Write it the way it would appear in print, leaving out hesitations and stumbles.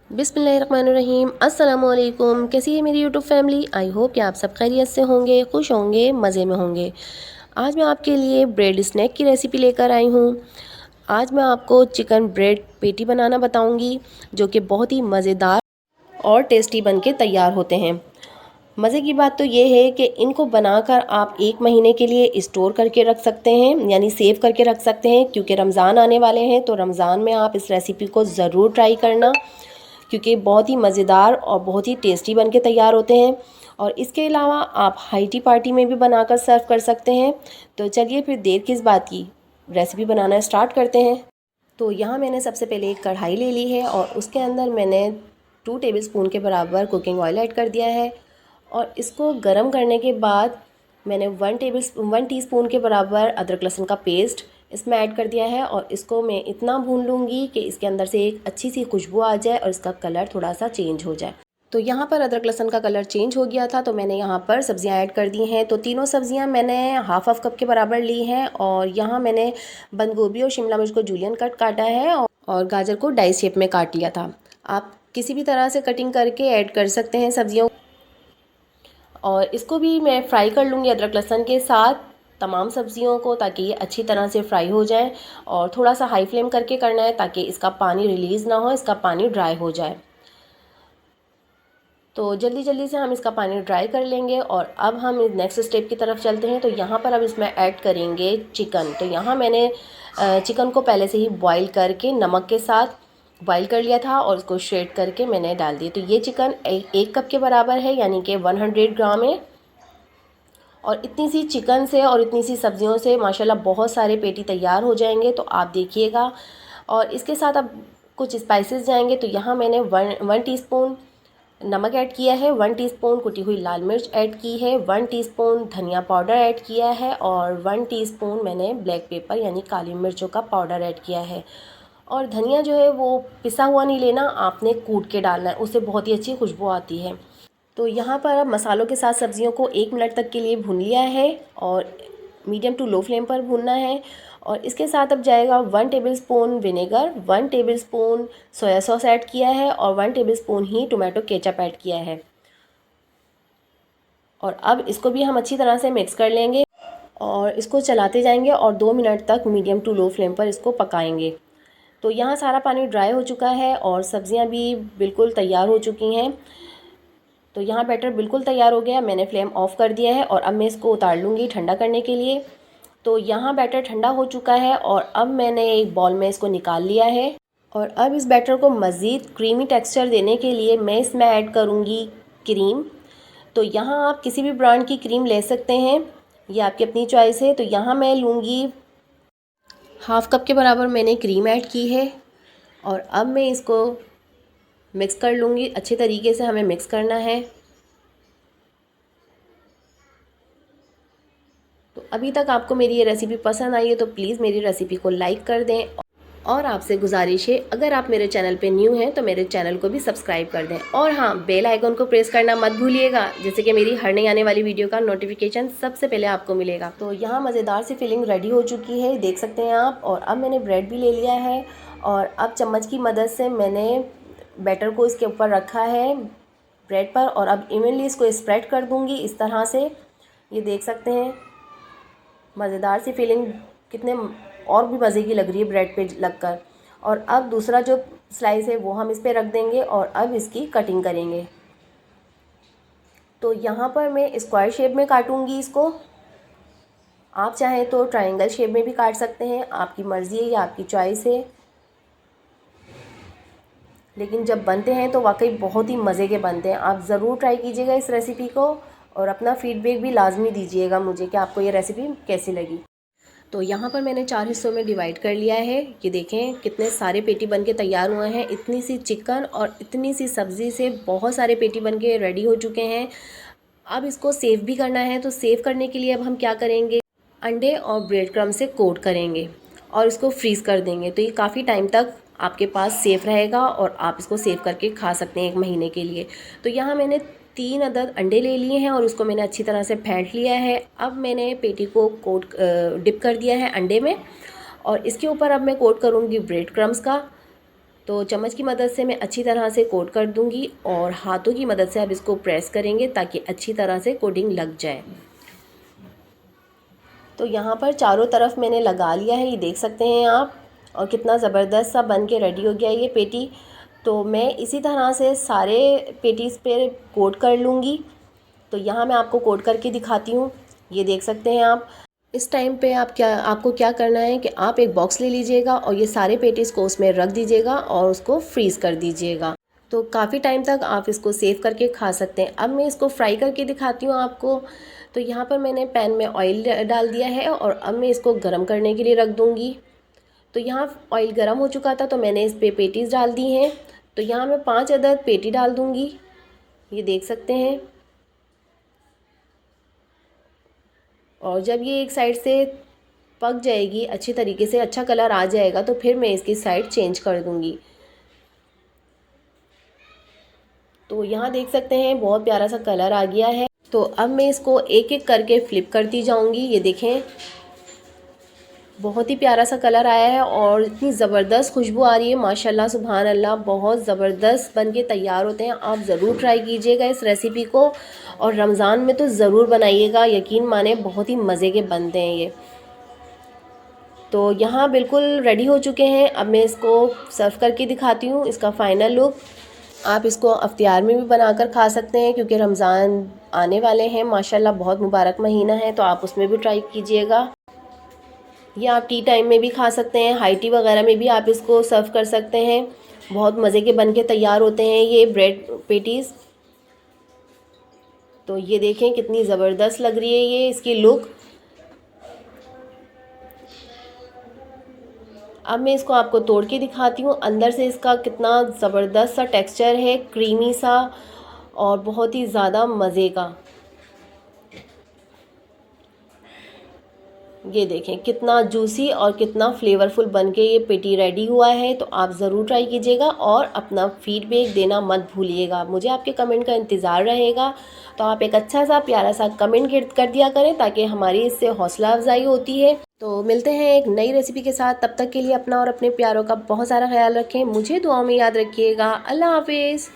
बिस्मिल्लाहिर्रहमानिर्रहीम। अस्सलामुअलैकुम। कैसी है मेरी यूट्यूब फैमिली? आई होप कि आप सब खैरियत से होंगे, खुश होंगे, मज़े में होंगे। आज मैं आपके लिए ब्रेड स्नैक की रेसिपी लेकर आई हूँ। आज मैं आपको चिकन ब्रेड पेटी बनाना बताऊँगी, जो कि बहुत ही मज़ेदार और टेस्टी बन के तैयार होते हैं। मज़े की बात तो ये है कि इनको बनाकर आप 1 महीने के लिए स्टोर करके रख सकते हैं, यानी सेव करके रख सकते हैं, क्योंकि रमज़ान आने वाले हैं। तो रमज़ान में आप इस रेसिपी को ज़रूर ट्राई करना, क्योंकि बहुत ही मज़ेदार और बहुत ही टेस्टी बन के तैयार होते हैं। और इसके अलावा आप हाई टी पार्टी में भी बनाकर सर्व कर सकते हैं। तो चलिए फिर देर किस बात की, रेसिपी बनाना स्टार्ट करते हैं। तो यहाँ मैंने सबसे पहले एक कढ़ाई ले ली है और उसके अंदर मैंने 2 टेबलस्पून के बराबर कुकिंग ऑयल ऐड कर दिया है। और इसको गरम करने के बाद मैंने 1 टीस्पून के बराबर अदरक लहसुन का पेस्ट इसमें ऐड कर दिया है। और इसको मैं इतना भून लूँगी कि इसके अंदर से एक अच्छी सी खुशबू आ जाए और इसका कलर थोड़ा सा चेंज हो जाए। तो यहाँ पर अदरक लहसुन का कलर चेंज हो गया था, तो मैंने यहाँ पर सब्जियाँ ऐड कर दी हैं। तो तीनों सब्जियाँ मैंने हाफ कप के बराबर ली हैं। और यहाँ मैंने बंद गोभी और शिमला मिर्च को जूलियन कट काटा है और गाजर को डाइस शेप में काट लिया था। आप किसी भी तरह से कटिंग करके ऐड कर सकते हैं सब्जियों। और इसको भी मैं फ्राई कर लूँगी अदरक लहसुन के साथ, तमाम सब्जियों को, ताकि ये अच्छी तरह से फ्राई हो जाए। और थोड़ा सा हाई फ्लेम करके करना है, ताकि इसका पानी रिलीज़ ना हो, इसका पानी ड्राई हो जाए। तो जल्दी जल्दी से हम इसका पानी ड्राई कर लेंगे। और अब हम नेक्स्ट स्टेप की तरफ चलते हैं। तो यहाँ पर अब इसमें ऐड करेंगे चिकन। तो यहाँ मैंने चिकन को पहले से ही बॉईल करके नमक के साथ बॉईल कर लिया था और उसको श्रेड करके मैंने डाल दिया। तो ये चिकन 1 कप के बराबर है, यानी कि 100 ग्राम है। और इतनी सी चिकन से और इतनी सी सब्जियों से माशाल्लाह बहुत सारे पेटी तैयार हो जाएंगे, तो आप देखिएगा। और इसके साथ अब कुछ स्पाइसेस जाएंगे। तो यहाँ मैंने वन टीस्पून नमक ऐड किया है, 1 टीस्पून कुटी हुई लाल मिर्च ऐड की है, 1 टीस्पून धनिया पाउडर ऐड किया है और 1 टीस्पून मैंने ब्लैक पेपर यानी काली मिर्चों का पाउडर ऐड किया है। और धनिया जो है वो पिसा हुआ नहीं लेना, आपने कूट के डालना है, उससे बहुत ही अच्छी खुशबू आती है। तो यहाँ पर अब मसालों के साथ सब्जियों को 1 मिनट तक के लिए भून लिया है और मीडियम टू लो फ्लेम पर भूनना है। और इसके साथ अब जाएगा 1 tablespoon vinegar, 1 tablespoon soya sauce add किया है और 1 टेबलस्पून ही टोमेटो केचप ऐड किया है। और अब इसको भी हम अच्छी तरह से मिक्स कर लेंगे और इसको चलाते जाएंगे और 2 मिनट तक मीडियम टू लो फ्लेम पर इसको पकाएंगे। तो यहाँ सारा पानी ड्राई हो चुका है और सब्जियाँ भी बिल्कुल तैयार हो चुकी हैं। तो यहाँ बैटर बिल्कुल तैयार हो गया, मैंने फ्लेम ऑफ़ कर दिया है और अब मैं इसको उतार लूँगी ठंडा करने के लिए। तो यहाँ बैटर ठंडा हो चुका है और अब मैंने एक बॉल में इसको निकाल लिया है। और अब इस बैटर को मज़ीद क्रीमी टेक्सचर देने के लिए मैं इसमें ऐड करूँगी क्रीम। तो यहाँ आप किसी भी ब्रांड की क्रीम ले सकते हैं, ये आपकी अपनी चॉइस है। तो यहाँ मैं लूँगी हाफ कप के बराबर मैंने क्रीम ऐड की है। और अब मैं इसको मिक्स कर लूँगी, अच्छे तरीके से हमें मिक्स करना है। तो अभी तक आपको मेरी ये रेसिपी पसंद आई है तो प्लीज़ मेरी रेसिपी को लाइक कर दें। और आपसे गुजारिश है, अगर आप मेरे चैनल पे न्यू हैं तो मेरे चैनल को भी सब्सक्राइब कर दें। और हाँ, बेल आइकन को प्रेस करना मत भूलिएगा, जिससे कि मेरी हर नई आने वाली वीडियो का नोटिफिकेशन सबसे पहले आपको मिलेगा। तो यहाँ मज़ेदार सी फिलिंग रेडी हो चुकी है, देख सकते हैं आप। और अब मैंने ब्रेड भी ले लिया है और अब चम्मच की मदद से मैंने बैटर को इसके ऊपर रखा है ब्रेड पर। और अब इवनली इसको स्प्रेड कर दूँगी इस तरह से। ये देख सकते हैं मज़ेदार सी फीलिंग कितने और भी मज़े की लग रही है ब्रेड पे लगकर। और अब दूसरा जो स्लाइस है वो हम इस पे रख देंगे और अब इसकी कटिंग करेंगे। तो यहाँ पर मैं स्क्वायर शेप में काटूंगी इसको, आप चाहें तो ट्रायंगल शेप में भी काट सकते हैं, आपकी मर्ज़ी है या आपकी चॉइस है। लेकिन जब बनते हैं तो वाकई बहुत ही मज़े के बनते हैं। आप ज़रूर ट्राई कीजिएगा इस रेसिपी को और अपना फ़ीडबैक भी लाजमी दीजिएगा मुझे कि आपको ये रेसिपी कैसी लगी। तो यहाँ पर मैंने 4 हिस्सों में डिवाइड कर लिया है। ये देखें कितने सारे पेटी बन के तैयार हुए हैं। इतनी सी चिकन और इतनी सी सब्ज़ी से बहुत सारे पेटी बन के रेडी हो चुके हैं। अब इसको सेव भी करना है। तो सेव करने के लिए अब हम क्या करेंगे, अंडे और ब्रेड क्रम्ब से कोट करेंगे और इसको फ्रीज़ कर देंगे। तो ये काफ़ी टाइम तक आपके पास सेफ रहेगा और आप इसको सेव करके खा सकते हैं 1 महीने के लिए। तो यहाँ मैंने 3 अदद अंडे ले लिए हैं और उसको मैंने अच्छी तरह से फेंट लिया है। अब मैंने पेटी को डिप कर दिया है अंडे में और इसके ऊपर अब मैं कोट करूँगी ब्रेड क्रम्ब्स का। तो चम्मच की मदद से मैं अच्छी तरह से कोट कर दूंगी और हाथों की मदद से अब इसको प्रेस करेंगे ताकि अच्छी तरह से कोटिंग लग जाए। तो यहाँ पर चारों तरफ मैंने लगा लिया है, ये देख सकते हैं आप, और कितना ज़बरदस्त सा बन के रेडी हो गया ये पेटी। तो मैं इसी तरह से सारे पेटीज़ पे कोट कर लूँगी। तो यहाँ मैं आपको कोट करके दिखाती हूँ, ये देख सकते हैं आप। इस टाइम पे आपको क्या करना है कि आप एक बॉक्स ले लीजिएगा और ये सारे पेटीज़ को उसमें रख दीजिएगा और उसको फ्रीज़ कर दीजिएगा। तो काफ़ी टाइम तक आप इसको सेव करके खा सकते हैं। अब मैं इसको फ्राई करके दिखाती हूँ आपको। तो यहाँ पर मैंने पैन में ऑयल डाल दिया है और अब मैं इसको गर्म करने के लिए रख दूँगी। तो यहाँ ऑयल गर्म हो चुका था तो मैंने इस पे पेटीज़ डाल दी हैं। तो यहाँ मैं 5 अदद पेटी डाल दूँगी, ये देख सकते हैं। और जब ये एक साइड से पक जाएगी अच्छी तरीके से, अच्छा कलर आ जाएगा, तो फिर मैं इसकी साइड चेंज कर दूँगी। तो यहाँ देख सकते हैं बहुत प्यारा सा कलर आ गया है। तो अब मैं इसको एक एक करके फ्लिप करती जाऊँगी। ये देखें बहुत ही प्यारा सा कलर आया है और इतनी ज़बरदस्त खुशबू आ रही है, माशाल्लाह सुभान अल्लाह, बहुत ज़बरदस्त बन के तैयार होते हैं। आप ज़रूर ट्राई कीजिएगा इस रेसिपी को और रमज़ान में तो ज़रूर बनाइएगा, यकीन माने बहुत ही मज़े के बनते हैं ये। तो यहाँ बिल्कुल रेडी हो चुके हैं। अब मैं इसको सर्व करके दिखाती हूँ इसका फ़ाइनल लुक। आप इसको अफ्तियार में भी बनाकर खा सकते हैं क्योंकि रमज़ान आने वाले हैं, माशाल्लाह बहुत मुबारक महीना है, तो आप उसमें भी ट्राई कीजिएगा। ये आप टी टाइम में भी खा सकते हैं, हाई टी वगैरह में भी आप इसको सर्व कर सकते हैं। बहुत मज़े के बन के तैयार होते हैं ये ब्रेड पेटीज़। तो ये देखें कितनी ज़बरदस्त लग रही है ये इसकी लुक। अब मैं इसको आपको तोड़ के दिखाती हूँ, अंदर से इसका कितना ज़बरदस्त सा टेक्सचर है, क्रीमी सा और बहुत ही ज़्यादा मज़े का। ये देखें कितना जूसी और कितना फ्लेवरफुल बन के ये पेटी रेडी हुआ है। तो आप ज़रूर ट्राई कीजिएगा और अपना फीडबैक देना मत भूलिएगा, मुझे आपके कमेंट का इंतज़ार रहेगा। तो आप एक अच्छा सा प्यारा सा कमेंट कर दिया करें ताकि हमारी इससे हौसला अफजाई होती है। तो मिलते हैं एक नई रेसिपी के साथ, तब तक के लिए अपना और अपने प्यारों का बहुत सारा ख्याल रखें, मुझे दुआओं में याद रखिएगा। अल्लाह हाफिज़।